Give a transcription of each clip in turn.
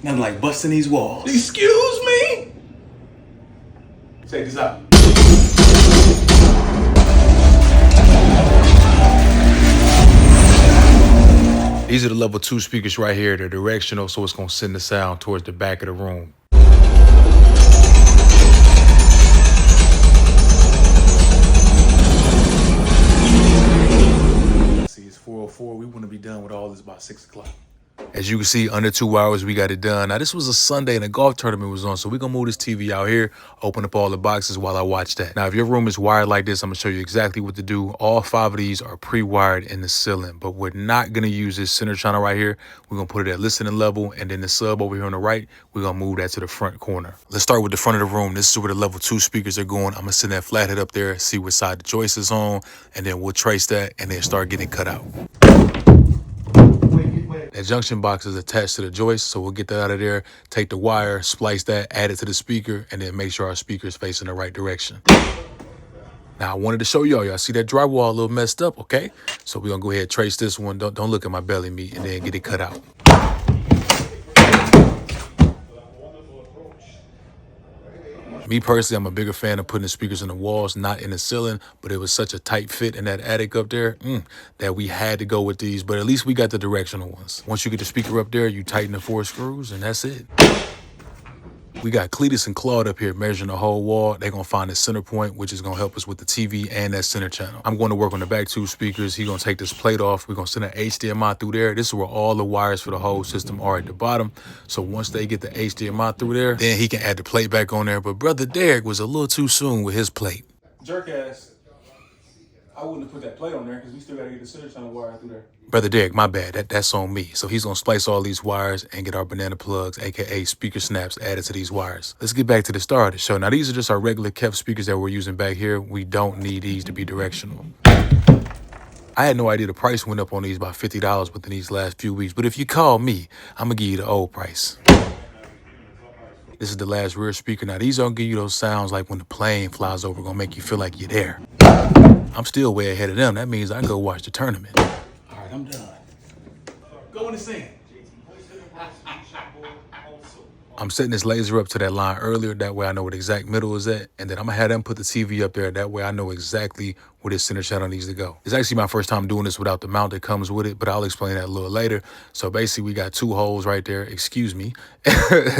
Nothing like busting these walls. Excuse me? Check this out. These are the level 2 speakers right here. They're directional, so it's gonna send the sound towards the back of the room. See, it's 4:04. We want to be done with all this by 6 o'clock. As you can see, under 2 hours, we got it done. Now, this was a Sunday and a golf tournament was on, so we're going to move this TV out here, open up all the boxes while I watch that. Now, if your room is wired like this, I'm going to show you exactly what to do. All 5 of these are pre-wired in the ceiling, but we're not going to use this center channel right here. We're going to put it at listening level, and then the sub over here on the right, we're going to move that to the front corner. Let's start with the front of the room. This is where the level 2 speakers are going. I'm going to send that flathead up there, see what side the joist is on, and then we'll trace that and then start getting cut out. That junction box is attached to the joist, so we'll get that out of there, take the wire, splice that, add it to the speaker, and then make sure our speaker is facing the right direction. Now, I wanted to show y'all see that drywall a little messed up, okay? So we're going to go ahead and trace this one. Don't look at my belly meat, and then get it cut out. Me personally, I'm a bigger fan of putting the speakers in the walls, not in the ceiling, but it was such a tight fit in that attic up there that we had to go with these, but at least we got the directional ones. Once you get the speaker up there, you tighten the 4 screws and that's it. We got Cletus and Claude up here measuring the whole wall. They're going to find the center point, which is going to help us with the TV and that center channel. I'm going to work on the back 2 speakers. He's going to take this plate off. We're going to send an HDMI through there. This is where all the wires for the whole system are at the bottom. So once they get the HDMI through there, then he can add the plate back on there. But Brother Derek was a little too soon with his plate. Jerk ass. I wouldn't have put that plate on there because we still got to get the center channel wire through there. Brother Derek, my bad. That's on me. So he's going to splice all these wires and get our banana plugs, aka speaker snaps, added to these wires. Let's get back to the start of the show. Now, these are just our regular kept speakers that we're using back here. We don't need these to be directional. I had no idea the price went up on these by $50 within these last few weeks. But if you call me, I'm going to give you the old price. This is the last rear speaker. Now, these don't give you those sounds like when the plane flies over, going to make you feel like you're there. I'm still way ahead of them. That means I can go watch the tournament. All right, I'm done. Go in the sand. I'm setting this laser up to that line earlier. That way I know where the exact middle is at. And then I'm going to have them put the TV up there. That way I know exactly where this center channel needs to go. It's actually my first time doing this without the mount that comes with it, but I'll explain that a little later. So basically we got 2 holes right there. Excuse me.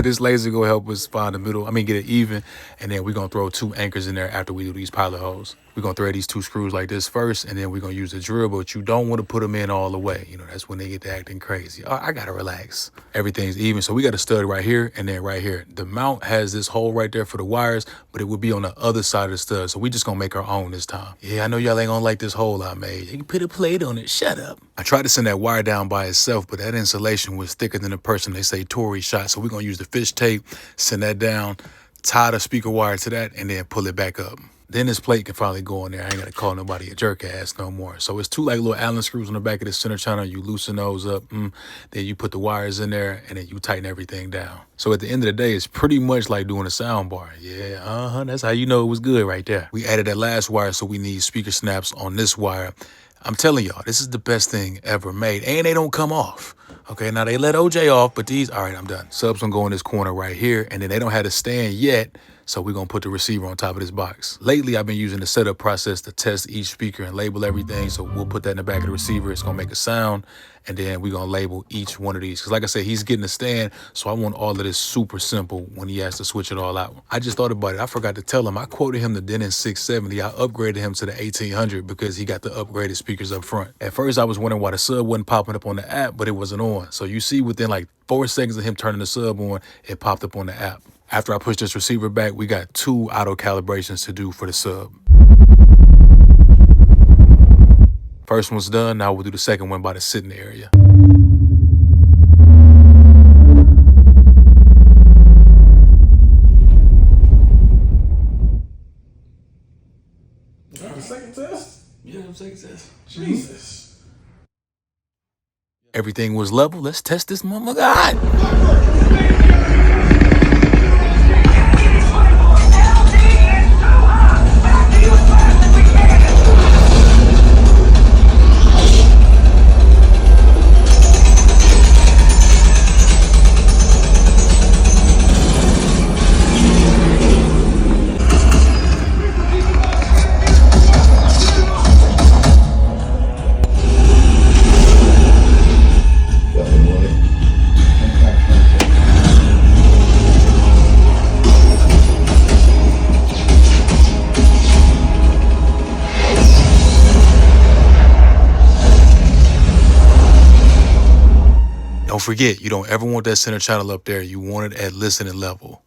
This laser going to help us find the middle. Get it even. And then we're going to throw 2 anchors in there after we do these pilot holes. We're going to thread these 2 screws like this first, and then we're going to use the drill, but you don't want to put them in all the way. That's when they get to acting crazy. I got to relax. Everything's even. So we got a stud right here and then right here. The mount has this hole right there for the wires, but it would be on the other side of the stud. So we just going to make our own this time. Yeah, I know y'all ain't going to like this hole I made. You can put a plate on it. Shut up. I tried to send that wire down by itself, but that insulation was thicker than the person they say Tory shot. So we're going to use the fish tape, send that down, tie the speaker wire to that, and then pull it back up. Then this plate can finally go in there. I ain't got to call nobody a jerk ass no more. So it's 2 like little Allen screws on the back of the center channel. You loosen those up. Then you put the wires in there and then you tighten everything down. So at the end of the day, it's pretty much like doing a sound bar. Yeah, that's how you know it was good right there. We added that last wire, so we need speaker snaps on this wire. I'm telling y'all, this is the best thing ever made. And they don't come off. Okay, now they let OJ off, but these, all right, I'm done. Subs gonna go in this corner right here, and then they don't have to stand yet, so we're gonna put the receiver on top of this box. Lately, I've been using the setup process to test each speaker and label everything, so we'll put that in the back of the receiver. It's gonna make a sound, and then we're gonna label each one of these. Because like I said, he's getting a stand, so I want all of this super simple when he has to switch it all out. I just thought about it. I forgot to tell him. I quoted him the Denon 670. I upgraded him to the 1800 because he got the upgraded speakers up front. At first, I was wondering why the sub wasn't popping up on the app, but it wasn't on. So you see within like 4 seconds of him turning the sub on, it popped up on the app. After I push this receiver back, we got 2 auto calibrations to do for the sub. First one's done. Now we'll do the second one by the sitting area. The second test? Yeah, the second test. Jesus. Everything was level. Let's test this motherfucker. forget, you don't ever want that center channel up there. You want it at listening level.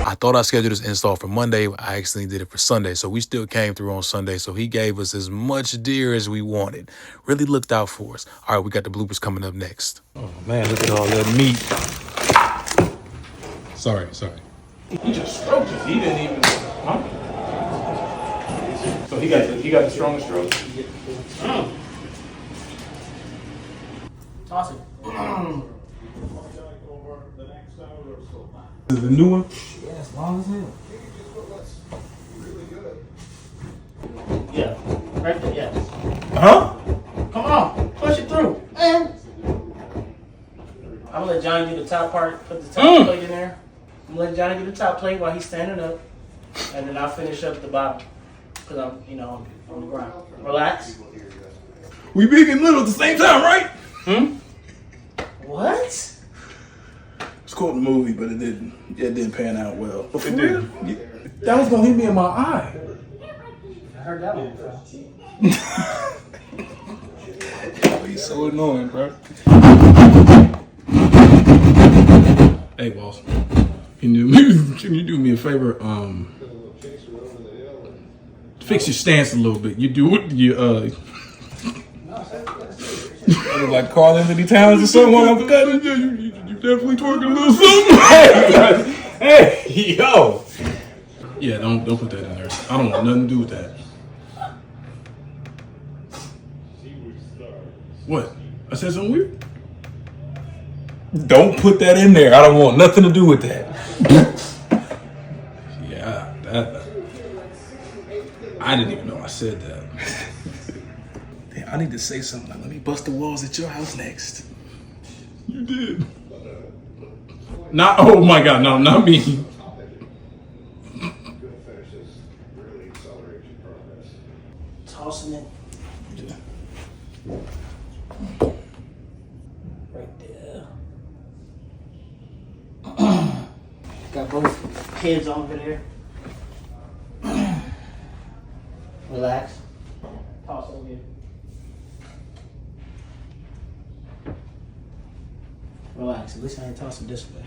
I thought I scheduled this install for Monday. I accidentally did it for Sunday. So we still came through on Sunday. So he gave us as much deer as we wanted. Really looked out for us. All right, we got the bloopers coming up next. Oh man, look at all that meat. Sorry. He just stroked it. He didn't even. Huh? So he got the strongest stroke. Toss it. Is it the new one? Yeah, as long as hell. Yeah, right there, yes. Huh? Come on, push it through. I'm gonna let Johnny do the top part, put the top plate in there. I'm gonna let Johnny do the top plate while he's standing up. And then I'll finish up the bottom. Because I'm, on the ground. Relax. We big and little at the same time, right? What? It's called a movie, but it didn't pan out well. It did. Yeah. That was gonna hit me in my eye. I heard that one. Oh, he's so annoying, bro. Hey, boss. Can you do me a favor? Fix your stance a little bit. You do it. You like Carl Anthony Towns or something while I'm cutting. Yeah, you definitely twerking a little something. Hey, yo. Yeah, don't put that in there. I don't want nothing to do with that. What? I said something weird? Don't put that in there. I don't want nothing to do with that. Yeah, I didn't even know I said that. Damn, I need to say something like, let me bust the walls at your house next. You did. Oh my God, no, not me. Tossing it. Right there. Got both heads over there. Relax. Toss over here. Relax. At least I ain't tossing this way.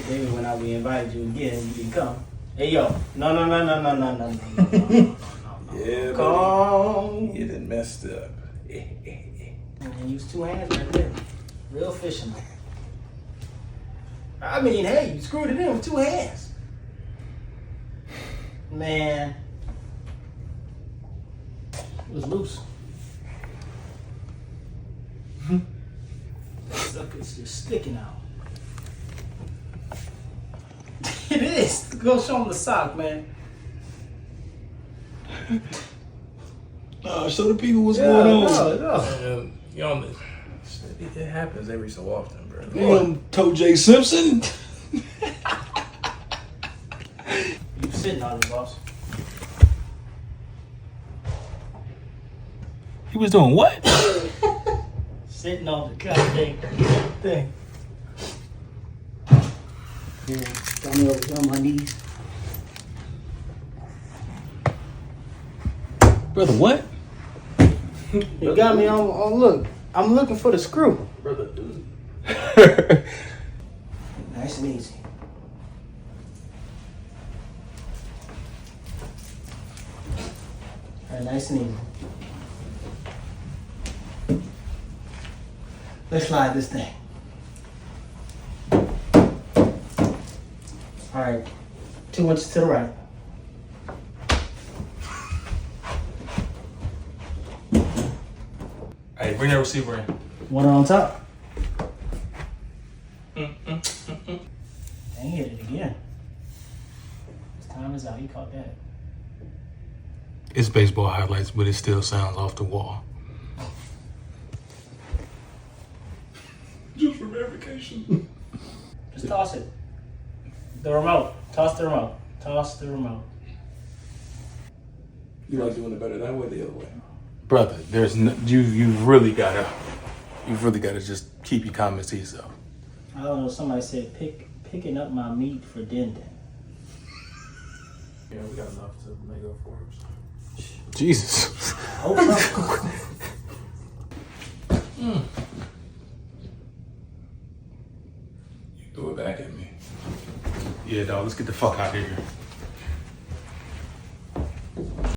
Maybe when I re-invited you again, you didn't come. Hey yo, no. Yeah, Come. you done messed up. And use two hands right there. Real fisherman. I mean, hey, you screwed it in with two hands. Man. It was loose. Sucker's just sticking out. It is. Go show him the sock, man. Show the people what's going on. No. It happens every so often, bro. Toe J Simpson. You sitting on it, boss. He was doing what? Sitting on the goddamn thing. Here, got me over here on my knees. Brother, what? You got me on look. I'm looking for the screw. Brother. Nice and easy. All right, nice and easy. Let's slide this thing. All right, 2 inches to the right. Hey, bring that receiver in. One on top. Dang, he hit it again. His time is out. He caught that. It's baseball highlights, but it still sounds off the wall. Just for verification. Just toss it. The remote. Toss the remote. Toss the remote. You like doing it better that way or the other way? Brother, there's no, you've really gotta just keep your comments to yourself. I don't know. Somebody said picking up my meat for Denon. Yeah, we got enough to make up for it. Jesus. Hope so. You threw it back at me. Yeah, dog, let's get the fuck out of here.